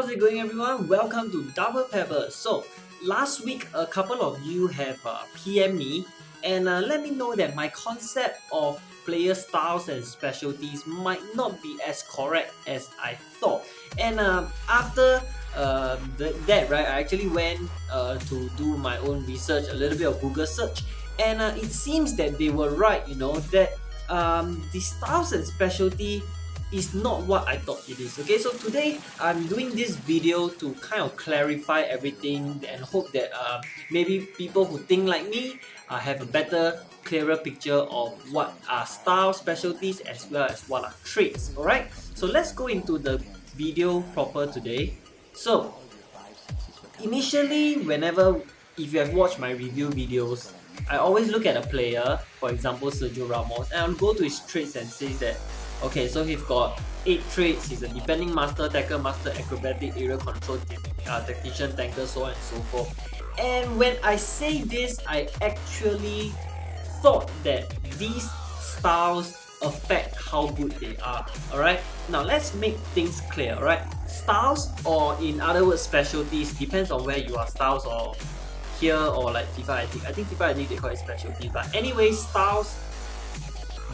How's it going, everyone? Welcome to Double Pebble. So last week a couple of you have PM me and let me know that my concept of player styles and specialties might not be as correct as I thought. And after that, right, I actually went to do my own research, a little bit of Google search, and it seems that they were right, that the styles and specialty is not what I thought it is. Okay, so today I'm doing this video to kind of clarify everything and hope that maybe people who think like me have a better, clearer picture of what are style specialties as well as what are traits. Alright, so let's go into the video proper today. So initially, if you have watched my review videos, I always look at a player, for example Sergio Ramos, and I'll go to his traits and say that okay, so he's got 8 traits. He's a defending master, tackle master, acrobatic, area control, tactician, tanker, so on and so forth. And when I say this, I actually thought that these styles affect how good they are. Alright, now let's make things clear. Alright, styles, or in other words specialties, depends on where you are. Styles or here or like FIFA, I think FIFA they call it specialties. But anyway, styles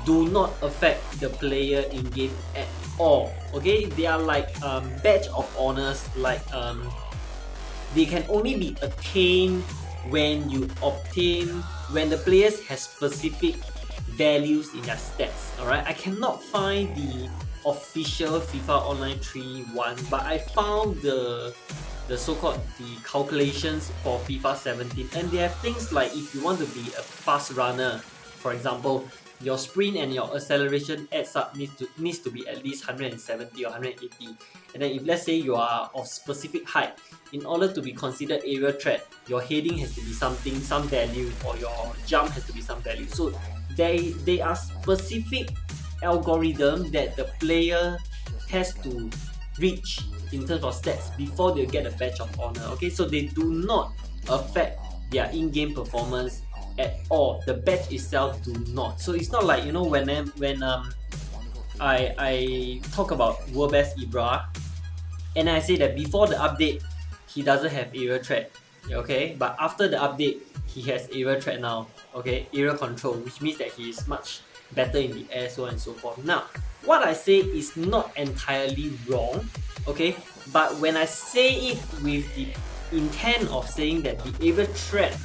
do not affect the player in game at all. Okay, they are like badge of honors. Like they can only be attained when the players has specific values in their stats. Alright, I cannot find the official FIFA Online 3.1, but I found the so-called the calculations for FIFA 17, and they have things like if you want to be a fast runner, for example, your sprint and your acceleration adds up needs to be at least 170 or 180. And then if let's say you are of specific height, in order to be considered aerial threat, your heading has to be some value, or your jump has to be some value. So they are specific algorithm that the player has to reach in terms of stats before they get a badge of honor. Okay, so they do not affect their in-game performance at all. The badge itself do not. So it's not like, when I talk about World Best Ibra and I say that before the update he doesn't have aerial threat, okay, but after the update he has aerial threat now, okay, aerial control, which means that he is much better in the air, so on and so forth. Now what I say is not entirely wrong, okay, but when I say it with the intent of saying that the aerial threat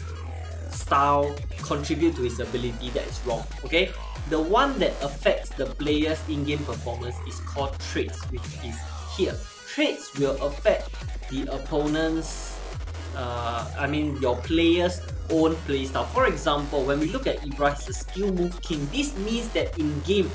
style contribute to his ability, that is wrong. Okay, the one that affects the player's in-game performance is called traits, which is here. Traits will affect the opponent's your player's own playstyle. For example, when we look at Ibra, he's a skill move king. This means that in game,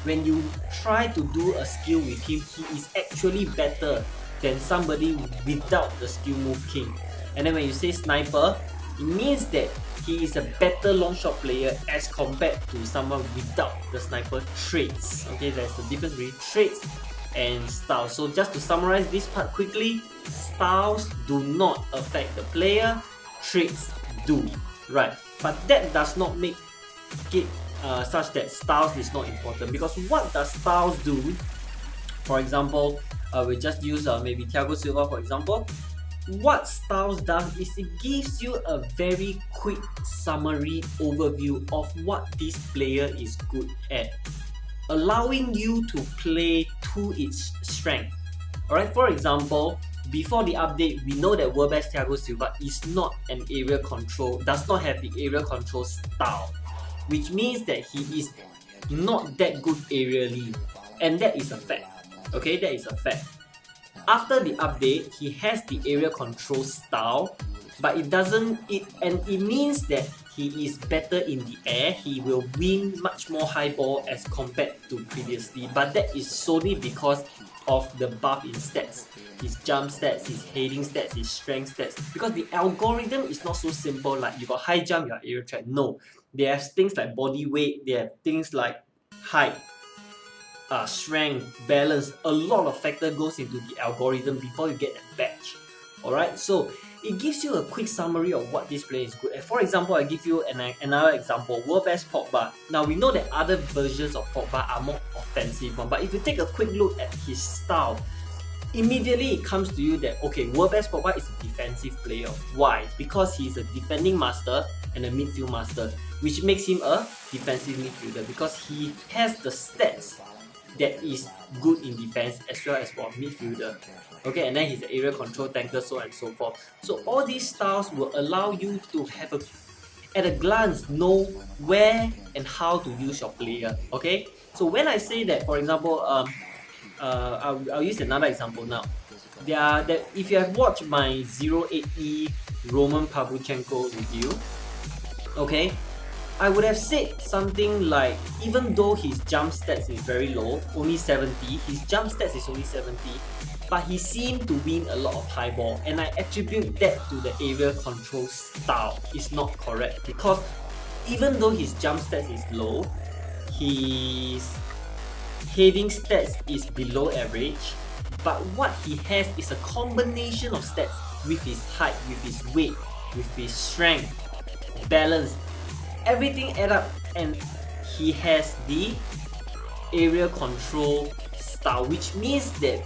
when you try to do a skill with him, he is actually better than somebody without the skill move king. And then when you say sniper, it means that he is a better long shot player as compared to someone without the sniper traits. Okay, there's a difference between traits and styles. So just to summarize this part quickly, styles do not affect the player, traits do, right? But that does not make it such that styles is not important, because what does styles do? For example, we just use maybe Thiago Silva for example. What styles does is it gives you a very quick summary overview of what this player is good at, allowing you to play to its strength. Alright, for example, before the update, we know that World Best Thiago Silva is not an area control, does not have the area control style, which means that he is not that good aerially, and that is a fact. Okay, that is a fact. After the update, he has the area control style, but it means that he is better in the air. He will win much more high ball as compared to previously, but that is solely because of the buff in stats, his jump stats, his heading stats, his strength stats, because the algorithm is not so simple like you got high jump, you are aerial threat. No, they have things like body weight, they have things like height, strength, balance. A lot of factor goes into the algorithm before you get that badge. Alright, so it gives you a quick summary of what this player is good at. For example, I give you another example, World Best Pogba. Now we know that other versions of Pogba are more offensive, but if you take a quick look at his style, immediately it comes to you that, okay, World Best Pogba is a defensive player. Why? Because he's a defending master and a midfield master, which makes him a defensive midfielder because he has the stats that is good in defense as well as for midfielder. Okay, and then he's an area control tanker, so on and so forth. So all these styles will allow you to have at a glance know where and how to use your player. Okay, so when I say that, for example, I'll use another example now. That if you have watched my 08E Roman Pavlyuchenko review, okay, I would have said something like, even though his jump stats is very low, only 70, his jump stats is only 70, but he seemed to win a lot of high ball, and I attribute that to the area control style. It's not correct because even though his jump stats is low, his heading stats is below average, but what he has is a combination of stats with his height, with his weight, with his strength, balance, everything add up, and he has the area control style, which means that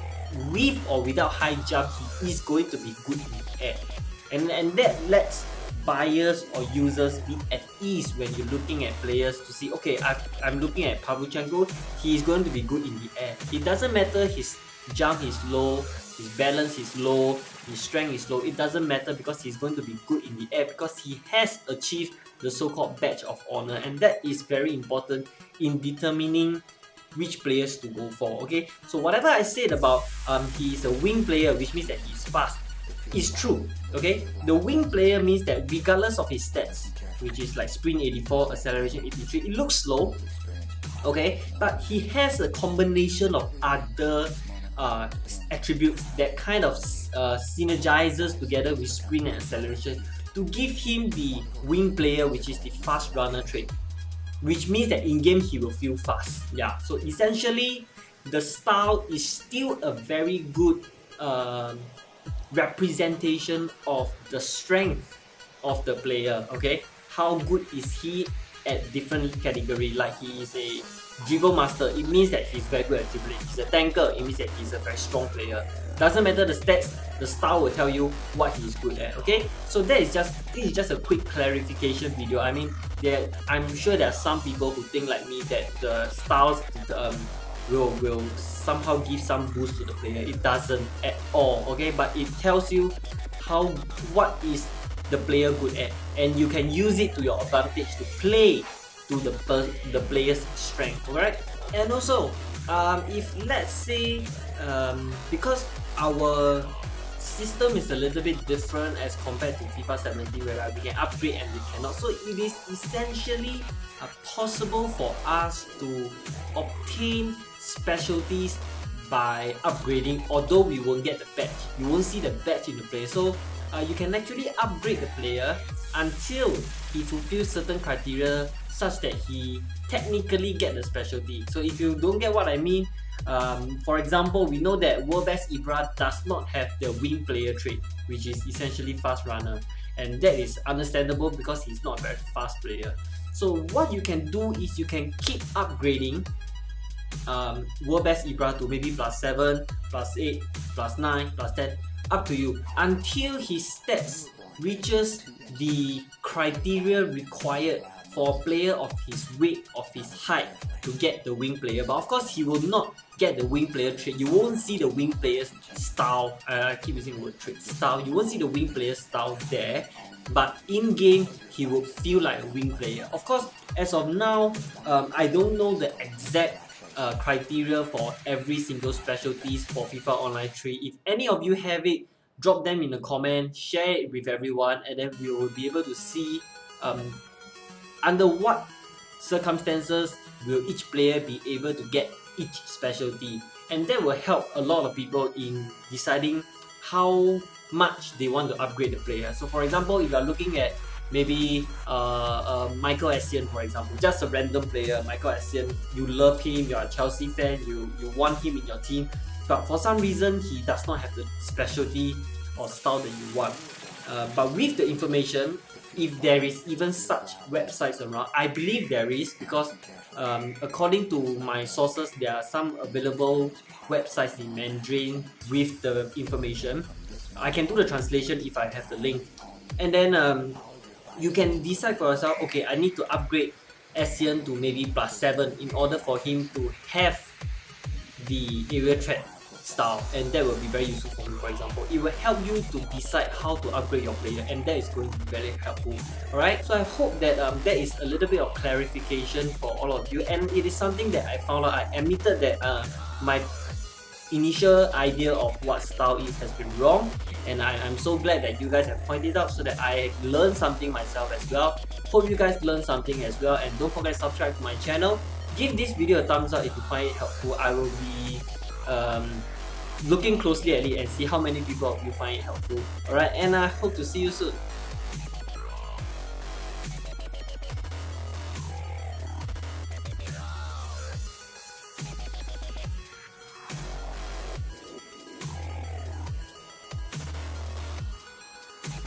with or without high jump, he is going to be good in the air, and that lets buyers or users be at ease when you're looking at players to see, okay, I'm looking at Pavlyuchenko, he is going to be good in the air. It doesn't matter his jump is low, his balance is low, his strength is low, it doesn't matter because he's going to be good in the air because he has achieved the so-called badge of honor, and that is very important in determining which players to go for. Okay, so whatever I said about he is a wing player, which means that he's fast, is true. Okay, the wing player means that regardless of his stats, which is like sprint 84, acceleration 83, it looks slow, okay, but he has a combination of other attributes that kind of synergizes together with sprint and acceleration to give him the wing player, which is the fast runner trait, which means that in game he will feel fast. Yeah, so essentially the style is still a very good representation of the strength of the player. Okay, how good is he at different category? Like he is a dribble master, it means that he's very good at dribbling. He's a tanker, it means that he's a very strong player. Doesn't matter the stats, the style will tell you what he's good at. Okay, so this is just a quick clarification video. I mean, I'm sure there are some people who think like me that the styles will somehow give some boost to the player. It doesn't at all. Okay, but it tells you what is the player good at, and you can use it to your advantage to play to the player's strength. Alright, and also if let's say because our system is a little bit different as compared to FIFA 17, where we can upgrade and we cannot, so it is essentially possible for us to obtain specialties by upgrading, although we won't get the badge. You won't see the badge in the player, so you can actually upgrade the player until he fulfills certain criteria such that he technically get the specialty. So if you don't get what I mean, for example, we know that World Best Ibra does not have the wing player trait, which is essentially fast runner, and that is understandable because he's not a very fast player. So what you can do is you can keep upgrading World Best Ibra to maybe +7, +8, +9, +10, up to you, until his stats reaches the criteria required for a player of his weight, of his height, to get the wing player. But of course, he will not get the wing player trait. You won't see the wing player's style. I keep using the word trait, style. You won't see the wing player's style there, but in game he will feel like a wing player. Of course, as of now, I don't know the exact criteria for every single specialties for FIFA Online 3. If any of you have it, drop them in the comment, share it with everyone, and then we will be able to see under what circumstances will each player be able to get each specialty, and that will help a lot of people in deciding how much they want to upgrade the player. So for example, if you are looking at maybe Michael Essien, for example, just a random player, Michael Essien, you love him, you're a Chelsea fan, you want him in your team, but for some reason he does not have the specialty or style that you want. But with the information, if there is even such websites around. I believe there is, because according to my sources, there are some available websites in Mandarin with the information. I can do the translation if I have the link, and then you can decide for yourself. Okay, I need to upgrade ASEAN to maybe +7 in order for him to have the area threat style, and that will be very useful for you. For example, it will help you to decide how to upgrade your player, and that is going to be very helpful. Alright, so I hope that that is a little bit of clarification for all of you, and it is something that I found out. I admitted that my initial idea of what style is has been wrong, and I'm so glad that you guys have pointed out so that I learned something myself as well. Hope you guys learned something as well, and don't forget to subscribe to my channel. Give this video a thumbs up if you find it helpful. I will be looking closely at it and see how many people of you find it helpful. Alright, and I hope to see you soon.